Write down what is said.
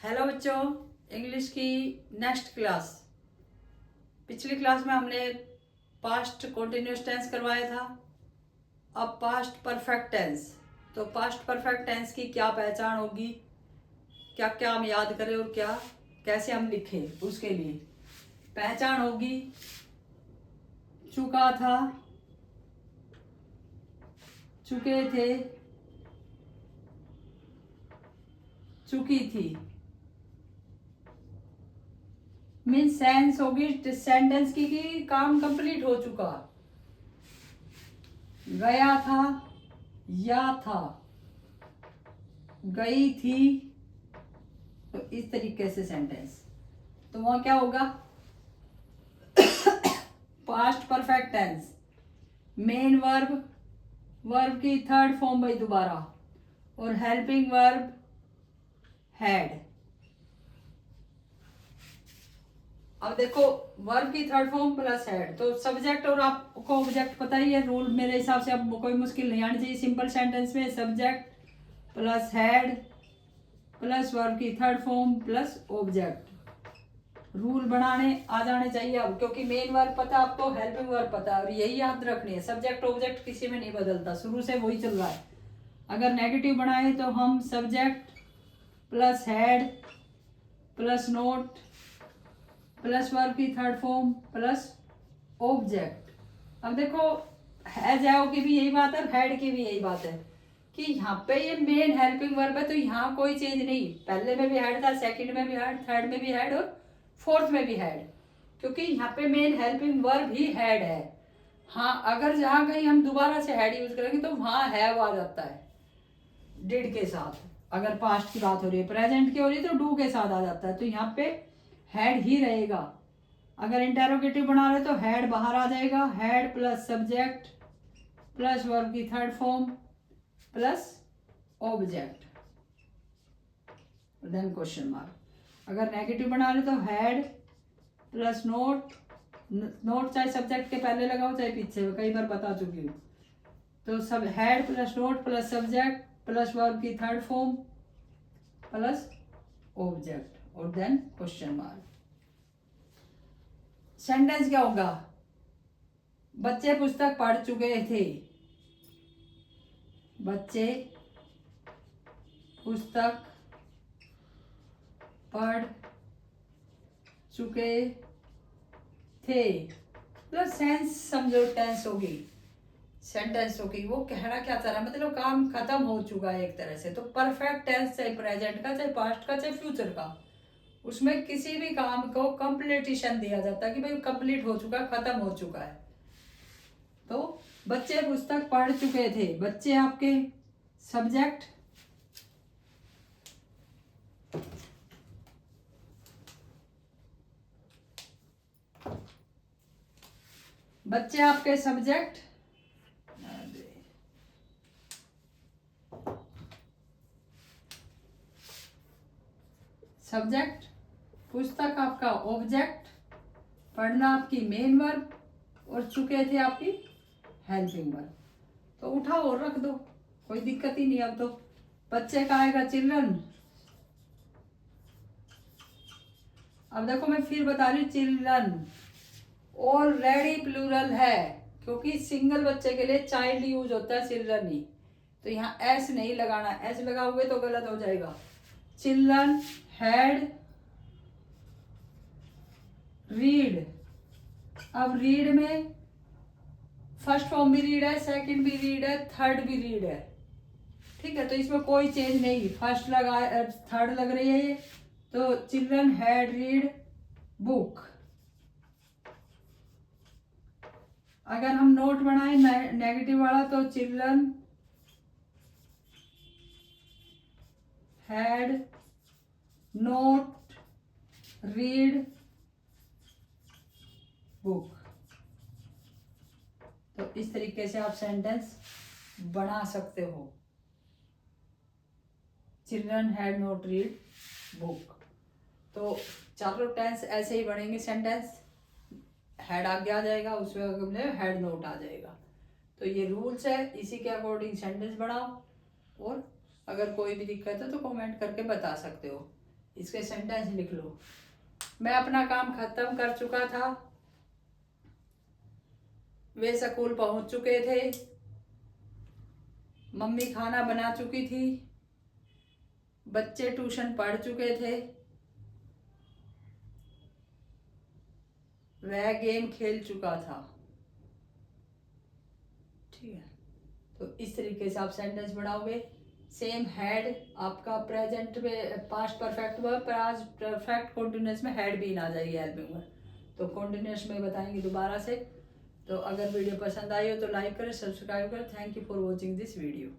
Hello बच्चों, English की next class. पिछली क्लास में हमने पास्ट कंटिन्यूअस टेंस करवाया था। अब पास्ट परफेक्ट टेंस। तो पास्ट परफेक्ट टेंस की क्या पहचान होगी, क्या क्या हम याद करें और क्या कैसे हम लिखें, उसके लिए पहचान होगी चुका था, चुके थे, चुकी थी। मीन सेंस होगी सेंटेंस की कि काम कंप्लीट हो चुका। गया था या था, गई थी। तो इस तरीके से सेंटेंस, तो वहां क्या होगा past perfect tense, main verb, verb की थर्ड फॉर्म भाई दोबारा, और हेल्पिंग वर्ब हैड। अब देखो वर्ब की थर्ड फॉर्म प्लस हैड, तो सब्जेक्ट और आपको ऑब्जेक्ट पता ही है रूल। मेरे हिसाब से अब कोई मुश्किल नहीं आनी चाहिए। सिंपल सेंटेंस में subject plus had plus verb की third form plus object, rule बनाने आ जाने चाहिए अब, क्योंकि मेन वर्ब पता आपको, हेल्पिंग वर्ब पता है, और यही याद रखनी है। सब्जेक्ट ऑब्जेक्ट किसी में नहीं बदलता, शुरू से वही चल रहा है। अगर नेगेटिव बनाए तो हम subject plus head plus note plus verb की थर्ड फॉर्म प्लस ऑब्जेक्ट। अब देखो है जाओ की भी यही बात है, हेड की भी यही बात है कि यहाँ पे ये मेन हेल्पिंग वर्ब है, तो यहाँ कोई चेंज नहीं। पहले में भी हेड था, सेकंड में भी हेड, थर्ड में भी हेड और फोर्थ में भी हेड, क्योंकि यहाँ पे मेन हेल्पिंग वर्ब ही हेड है। हाँ, अगर जहाँ कहीं हम दोबारा से हेड यूज करेंगे तो वहां हैव आ जाता है डिड के साथ। अगर पास्ट की बात हो रही है, प्रेजेंट की हो रही है तो डू के साथ आ जाता है, तो यहाँ पे हैड ही रहेगा। अगर इंटेरोगेटिव बना रहे तो हैड बाहर आ जाएगा, had plus subject plus verb की third form plus object, then question mark. अगर नेगेटिव बना रहे तो हैड प्लस नोट, नोट चाहे सब्जेक्ट के पहले लगाओ चाहे पीछे, कई बार बता चुकी हूँ। तो सब had plus note plus subject plus verb की थर्ड फॉर्म प्लस ऑब्जेक्ट और देन क्वेश्चन मार्क। सेंटेंस क्या होगा, बच्चे पुस्तक पढ़ चुके थे, बच्चे पुस्तक पढ़ चुके थे। मतलब सेंस समझो, टेंस होगी, सेंटेंस होगी। वो कहना क्या चाह रहा है, मतलब काम खत्म हो चुका है एक तरह से। तो परफेक्ट टेंस चाहे प्रेजेंट का, चाहे पास्ट का, चाहे फ्यूचर का, उसमें किसी भी काम को कंप्लीटिशन दिया जाता है कि भाई कंप्लीट हो चुका है, खत्म हो चुका है। तो बच्चे पुस्तक पढ़ चुके थे, बच्चे आपके सब्जेक्ट, बच्चे आपके सब्जेक्ट, सब्जेक्ट, पुस्तक आपका ऑब्जेक्ट, पढ़ना आपकी मेन वर्ब, और चुके थे आपकी हेल्पिंग वर्ब। तो उठाओ और रख दो, कोई दिक्कत ही नहीं। अब तो बच्चे का आएगा चिल्ड्रन। अब देखो मैं फिर बता रही हूँ, चिल्ड्रन ऑलरेडी प्लूरल है, क्योंकि सिंगल बच्चे के लिए चाइल्ड यूज होता है, चिल्ड्रन ही। तो यहाँ एस नहीं लगाना, एस लगाओगे तो गलत हो जाएगा। Children had read. अब रीड में फर्स्ट फॉर्म भी रीड है, सेकंड भी रीड है, थर्ड भी रीड है, ठीक है। तो इसमें कोई चेंज नहीं, फर्स्ट लगा थर्ड लग रही है ये। तो चिल्ड्रन हैड रीड बुक। अगर हम नोट बनाए नेगेटिव वाला, तो children had note read book. तो इस तरीके से आप सेंटेंस बना सकते हो, children had note read book. तो चारों टेंस ऐसे ही बनेंगे सेंटेंस, हेड आगे आ जाएगा, उसमें हेड नोट आ जाएगा। तो ये रूल्स है, इसी के अकॉर्डिंग सेंटेंस बनाओ, और अगर कोई भी दिक्कत है तो कमेंट करके बता सकते हो। इसके सेंटेंस लिख लो। मैं अपना काम खत्म कर चुका था, वे स्कूल पहुंच चुके थे, मम्मी खाना बना चुकी थी, बच्चे ट्यूशन पढ़ चुके थे, वह गेम खेल चुका था। ठीक है, तो इस तरीके से आप सेंटेंस बनाओगे। सेम हैड आपका प्रेजेंट में पास्ट परफेक्ट वर्ब, पर आज परफेक्ट कॉन्टिन्यूस में हैड भी ना जाएगी हेल्पिंग वर्ब, तो कॉन्टिन्यूस में बताएंगे दोबारा से। तो अगर वीडियो पसंद आई हो तो लाइक करें, सब्सक्राइब करें। Thank you for watching this video.